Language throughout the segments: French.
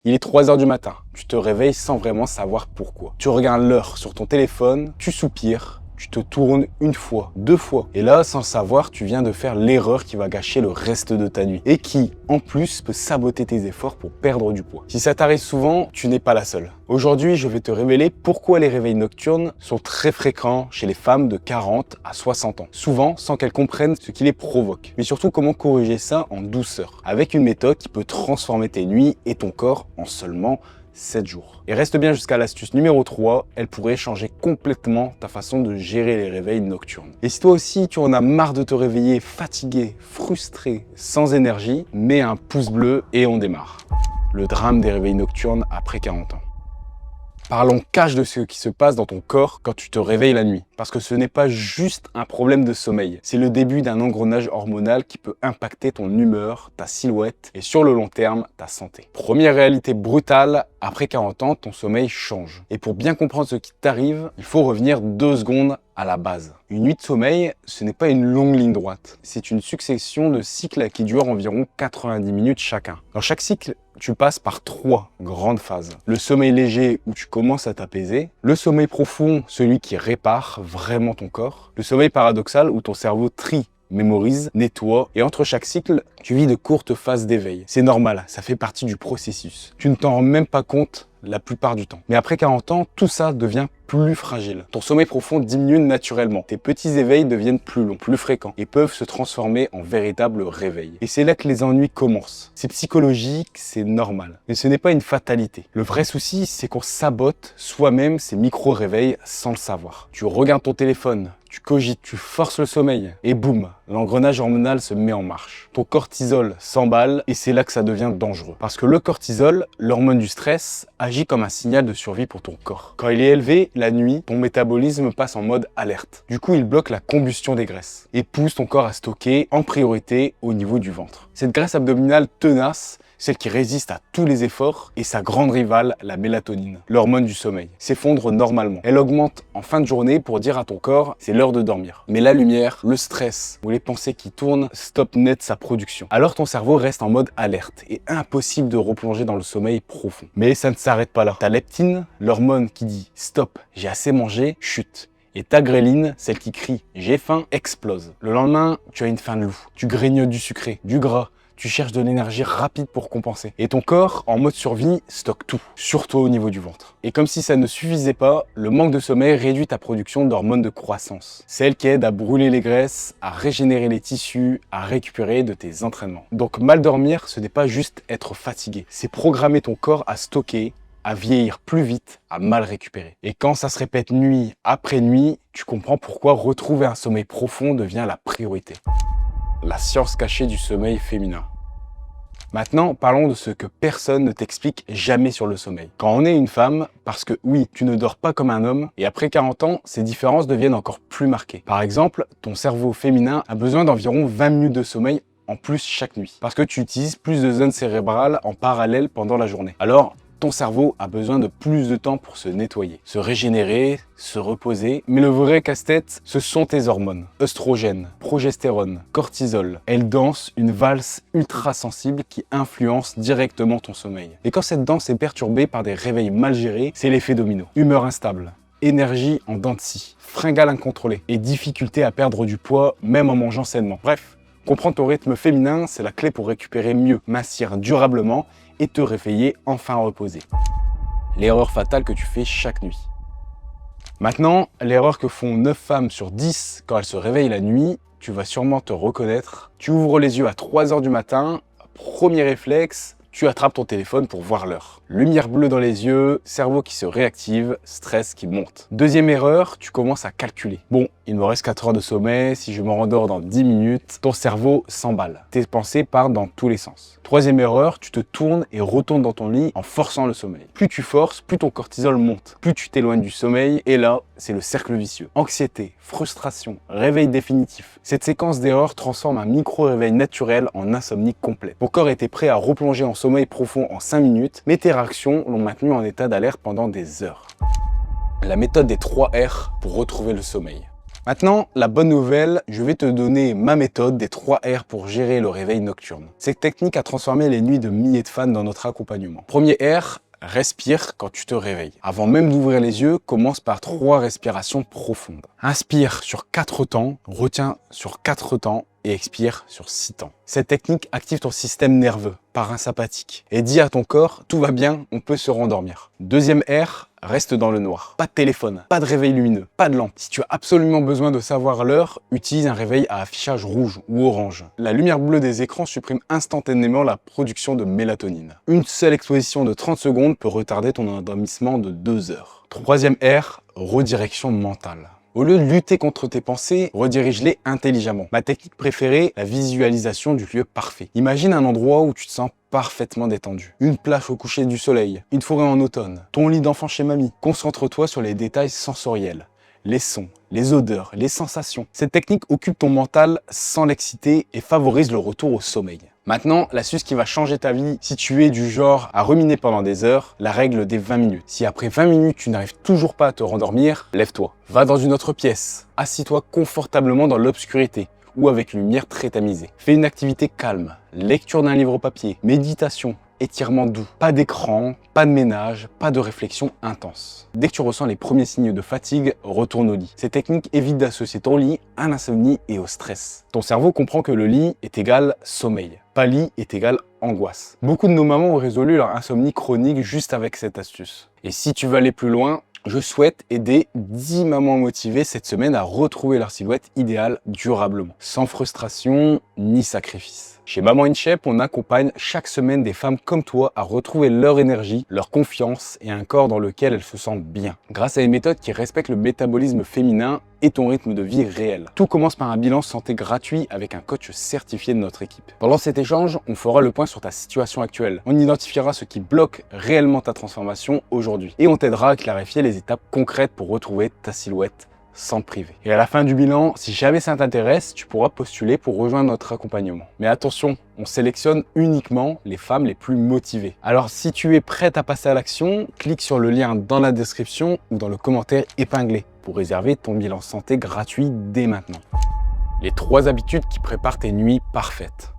Il est 3 heures du matin, tu te réveilles sans vraiment savoir pourquoi. Tu regardes l'heure sur ton téléphone, tu soupires, tu te tournes une fois, 2 fois. Et là, sans le savoir, tu viens de faire l'erreur qui va gâcher le reste de ta nuit. Et qui, en plus, peut saboter tes efforts pour perdre du poids. Si ça t'arrive souvent, tu n'es pas la seule. Aujourd'hui, je vais te révéler pourquoi les réveils nocturnes sont très fréquents chez les femmes de 40 à 60 ans. Souvent, sans qu'elles comprennent ce qui les provoque. Mais surtout, comment corriger ça en douceur. Avec une méthode qui peut transformer tes nuits et ton corps en seulement 7 jours. Et reste bien jusqu'à l'astuce numéro 3, elle pourrait changer complètement ta façon de gérer les réveils nocturnes. Et si toi aussi tu en as marre de te réveiller fatigué, frustré, sans énergie, mets un pouce bleu et on démarre. Le drame des réveils nocturnes après 40 ans. Parlons cash de ce qui se passe dans ton corps quand tu te réveilles la nuit. Parce que ce n'est pas juste un problème de sommeil. C'est le début d'un engrenage hormonal qui peut impacter ton humeur, ta silhouette et sur le long terme, ta santé. Première réalité brutale, après 40 ans, ton sommeil change. Et pour bien comprendre ce qui t'arrive, il faut revenir 2 secondes à la base. Une nuit de sommeil, ce n'est pas une longue ligne droite. C'est une succession de cycles qui durent environ 90 minutes chacun. Dans chaque cycle, tu passes par 3 grandes phases. Le sommeil léger où tu commences à t'apaiser. Le sommeil profond, celui qui répare vraiment ton corps. Le sommeil paradoxal où ton cerveau trie, mémorise, nettoie, et entre chaque cycle, tu vis de courtes phases d'éveil. C'est normal, ça fait partie du processus. Tu ne t'en rends même pas compte la plupart du temps. Mais après 40 ans, tout ça devient plus fragile. Ton sommeil profond diminue naturellement. Tes petits éveils deviennent plus longs, plus fréquents et peuvent se transformer en véritable réveil. Et c'est là que les ennuis commencent. C'est psychologique, c'est normal. Mais ce n'est pas une fatalité. Le vrai souci, c'est qu'on sabote soi-même ces micro-réveils sans le savoir. Tu regardes ton téléphone, tu cogites, tu forces le sommeil et boum, l'engrenage hormonal se met en marche. Ton cortisol s'emballe et c'est là que ça devient dangereux. Parce que le cortisol, l'hormone du stress, agit comme un signal de survie pour ton corps. Quand il est élevé, la nuit, ton métabolisme passe en mode alerte. Du coup, il bloque la combustion des graisses et pousse ton corps à stocker en priorité au niveau du ventre. Cette graisse abdominale tenace, celle qui résiste à tous les efforts, et sa grande rivale, la mélatonine, l'hormone du sommeil, s'effondre normalement. Elle augmente en fin de journée pour dire à ton corps, c'est l'heure de dormir. Mais la lumière, le stress ou les pensées qui tournent stoppent net sa production. Alors ton cerveau reste en mode alerte et impossible de replonger dans le sommeil profond. Mais ça ne s'arrête pas là. Ta leptine, l'hormone qui dit stop, j'ai assez mangé, chute. Et ta gréline, celle qui crie « j'ai faim », explose. Le lendemain, tu as une faim de loup. Tu grignotes du sucré, du gras. Tu cherches de l'énergie rapide pour compenser. Et ton corps, en mode survie, stocke tout, surtout au niveau du ventre. Et comme si ça ne suffisait pas, le manque de sommeil réduit ta production d'hormones de croissance. Celles qui aident à brûler les graisses, à régénérer les tissus, à récupérer de tes entraînements. Donc mal dormir, ce n'est pas juste être fatigué. C'est programmer ton corps à stocker, à vieillir plus vite, à mal récupérer. Et quand ça se répète nuit après nuit, tu comprends pourquoi retrouver un sommeil profond devient la priorité. La science cachée du sommeil féminin. Maintenant, parlons de ce que personne ne t'explique jamais sur le sommeil. Quand on est une femme, parce que oui, tu ne dors pas comme un homme, et après 40 ans, ces différences deviennent encore plus marquées. Par exemple, ton cerveau féminin a besoin d'environ 20 minutes de sommeil en plus chaque nuit, parce que tu utilises plus de zones cérébrales en parallèle pendant la journée. Alors, ton cerveau a besoin de plus de temps pour se nettoyer, se régénérer, se reposer. Mais le vrai casse-tête, ce sont tes hormones. Œstrogène, progestérone, cortisol. Elles dansent une valse ultra sensible qui influence directement ton sommeil. Et quand cette danse est perturbée par des réveils mal gérés, c'est l'effet domino. Humeur instable, énergie en dents de scie, fringale incontrôlée et difficulté à perdre du poids même en mangeant sainement. Bref, comprendre ton rythme féminin, c'est la clé pour récupérer mieux, mincir durablement et te réveiller enfin reposé. L'erreur fatale que tu fais chaque nuit. Maintenant, l'erreur que font 9 femmes sur 10 quand elles se réveillent la nuit, tu vas sûrement te reconnaître. Tu ouvres les yeux à 3 heures du matin, premier réflexe, tu attrapes ton téléphone pour voir l'heure. Lumière bleue dans les yeux, cerveau qui se réactive, stress qui monte. Deuxième erreur, tu commences à calculer. Bon, il me reste 4 heures de sommeil, si je me rendors dans 10 minutes, ton cerveau s'emballe. Tes pensées partent dans tous les sens. Troisième erreur, tu te tournes et retournes dans ton lit en forçant le sommeil. Plus tu forces, plus ton cortisol monte. Plus tu t'éloignes du sommeil, et là, c'est le cercle vicieux. Anxiété, frustration, réveil définitif. Cette séquence d'erreurs transforme un micro-réveil naturel en insomnie complète. Ton corps était prêt à replonger en sommeil profond en 5 minutes, mais tes réactions l'ont maintenu en état d'alerte pendant des heures. La méthode des 3 R pour retrouver le sommeil. Maintenant, la bonne nouvelle, je vais te donner ma méthode des 3 R pour gérer le réveil nocturne. Cette technique a transformé les nuits de milliers de fans dans notre accompagnement. Premier R, respire quand tu te réveilles. Avant même d'ouvrir les yeux, commence par 3 respirations profondes. Inspire sur 4 temps, retiens sur 4 temps et expire sur 6 temps. Cette technique active ton système nerveux, parasympathique, et dit à ton corps, tout va bien, on peut se rendormir. Deuxième R, reste dans le noir. Pas de téléphone, pas de réveil lumineux, pas de lampe. Si tu as absolument besoin de savoir l'heure, utilise un réveil à affichage rouge ou orange. La lumière bleue des écrans supprime instantanément la production de mélatonine. Une seule exposition de 30 secondes peut retarder ton endormissement de 2 heures. Troisième R, redirection mentale. Au lieu de lutter contre tes pensées, redirige-les intelligemment. Ma technique préférée, la visualisation du lieu parfait. Imagine un endroit où tu te sens parfaitement détendu. Une plage au coucher du soleil, une forêt en automne, ton lit d'enfant chez mamie. Concentre-toi sur les détails sensoriels, les sons, les odeurs, les sensations. Cette technique occupe ton mental sans l'exciter et favorise le retour au sommeil. Maintenant, l'astuce qui va changer ta vie, si tu es du genre à ruminer pendant des heures, la règle des 20 minutes. Si après 20 minutes, tu n'arrives toujours pas à te rendormir, lève-toi. Va dans une autre pièce. Assis-toi confortablement dans l'obscurité ou avec une lumière très tamisée. Fais une activité calme, lecture d'un livre papier, méditation, étirement doux. Pas d'écran, pas de ménage, pas de réflexion intense. Dès que tu ressens les premiers signes de fatigue, retourne au lit. Cette technique évite d'associer ton lit à l'insomnie et au stress. Ton cerveau comprend que le lit est égal sommeil. Pas lit est égal angoisse. Beaucoup de nos mamans ont résolu leur insomnie chronique juste avec cette astuce. Et si tu veux aller plus loin, je souhaite aider 10 mamans motivées cette semaine à retrouver leur silhouette idéale durablement, sans frustration ni sacrifice. Chez Maman in Shape, on accompagne chaque semaine des femmes comme toi à retrouver leur énergie, leur confiance et un corps dans lequel elles se sentent bien. Grâce à une méthode qui respecte le métabolisme féminin et ton rythme de vie réel. Tout commence par un bilan santé gratuit avec un coach certifié de notre équipe. Pendant cet échange, on fera le point sur ta situation actuelle. On identifiera ce qui bloque réellement ta transformation aujourd'hui. Et on t'aidera à clarifier les étapes concrètes pour retrouver ta silhouette sans te priver. Et à la fin du bilan, si jamais ça t'intéresse, tu pourras postuler pour rejoindre notre accompagnement. Mais attention, on sélectionne uniquement les femmes les plus motivées. Alors si tu es prête à passer à l'action, clique sur le lien dans la description ou dans le commentaire épinglé pour réserver ton bilan santé gratuit dès maintenant. Les 3 habitudes qui préparent tes nuits parfaites.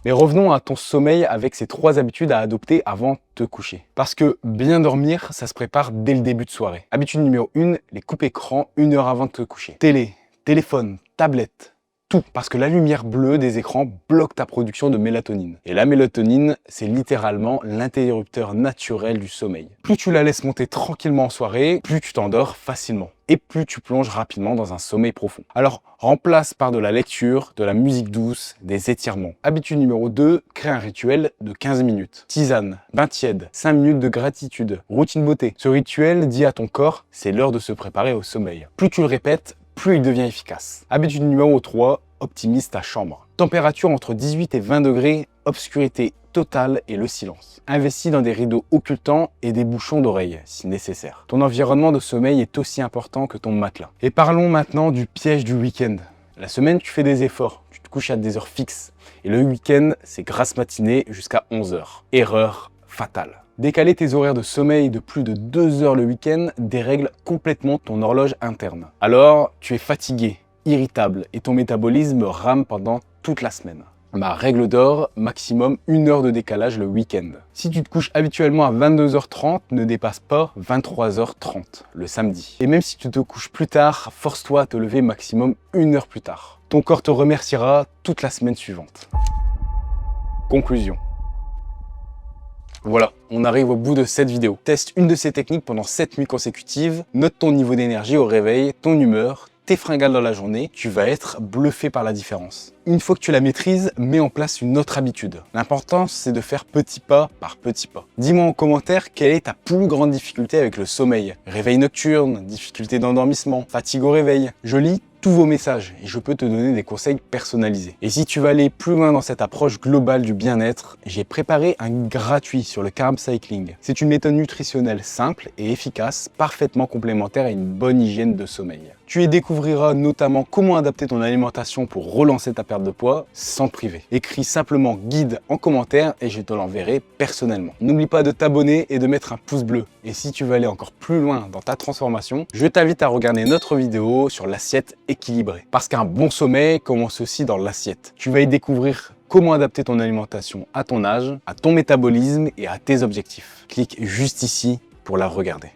Mais revenons à ton sommeil avec ces 3 habitudes à adopter avant de te coucher. Parce que bien dormir, ça se prépare dès le début de soirée. Habitude numéro 1, les coupes écran 1 heure avant de te coucher. Télé, téléphone, tablette, tout. Parce que la lumière bleue des écrans bloque ta production de mélatonine. Et la mélatonine, c'est littéralement l'interrupteur naturel du sommeil. Plus tu la laisses monter tranquillement en soirée, plus tu t'endors facilement. Et plus tu plonges rapidement dans un sommeil profond. Alors, remplace par de la lecture, de la musique douce, des étirements. Habitude numéro 2, crée un rituel de 15 minutes. Tisane, bain tiède, 5 minutes de gratitude, routine beauté. Ce rituel dit à ton corps, c'est l'heure de se préparer au sommeil. Plus tu le répètes, plus il devient efficace. Habitude numéro 3, optimise ta chambre. Température entre 18 et 20 degrés, obscurité totale et le silence. Investis dans des rideaux occultants et des bouchons d'oreilles si nécessaire. Ton environnement de sommeil est aussi important que ton matelas. Et parlons maintenant du piège du week-end. La semaine, tu fais des efforts, tu te couches à des heures fixes. Et le week-end, c'est grasse matinée jusqu'à 11 h. Erreur fatale. Décaler tes horaires de sommeil de plus de 2 heures le week-end dérègle complètement ton horloge interne. Alors, tu es fatigué, irritable et ton métabolisme rame pendant toute la semaine. Ma règle d'or, maximum 1 heure de décalage le week-end. Si tu te couches habituellement à 22 h 30, ne dépasse pas 23 h 30 le samedi. Et même si tu te couches plus tard, force-toi à te lever maximum 1 heure plus tard. Ton corps te remerciera toute la semaine suivante. Conclusion. Voilà, on arrive au bout de cette vidéo. Teste une de ces techniques pendant 7 nuits consécutives, note ton niveau d'énergie au réveil, ton humeur, tes fringales dans la journée, tu vas être bluffé par la différence. Une fois que tu la maîtrises, mets en place une autre habitude. L'important, c'est de faire petit pas par petit pas. Dis-moi en commentaire quelle est ta plus grande difficulté avec le sommeil. Réveil nocturne, difficulté d'endormissement, fatigue au réveil. Je lis tous vos messages et je peux te donner des conseils personnalisés. Et si tu veux aller plus loin dans cette approche globale du bien-être, j'ai préparé un guide gratuit sur le carb cycling. C'est une méthode nutritionnelle simple et efficace, parfaitement complémentaire à une bonne hygiène de sommeil. Tu y découvriras notamment comment adapter ton alimentation pour relancer ta perte de poids sans te priver. Écris simplement guide en commentaire et je te l'enverrai personnellement. N'oublie pas de t'abonner et de mettre un pouce bleu. Et si tu veux aller encore plus loin dans ta transformation, je t'invite à regarder notre vidéo sur l'assiette équilibrée. Parce qu'un bon sommeil commence aussi dans l'assiette. Tu vas y découvrir comment adapter ton alimentation à ton âge, à ton métabolisme et à tes objectifs. Clique juste ici pour la regarder.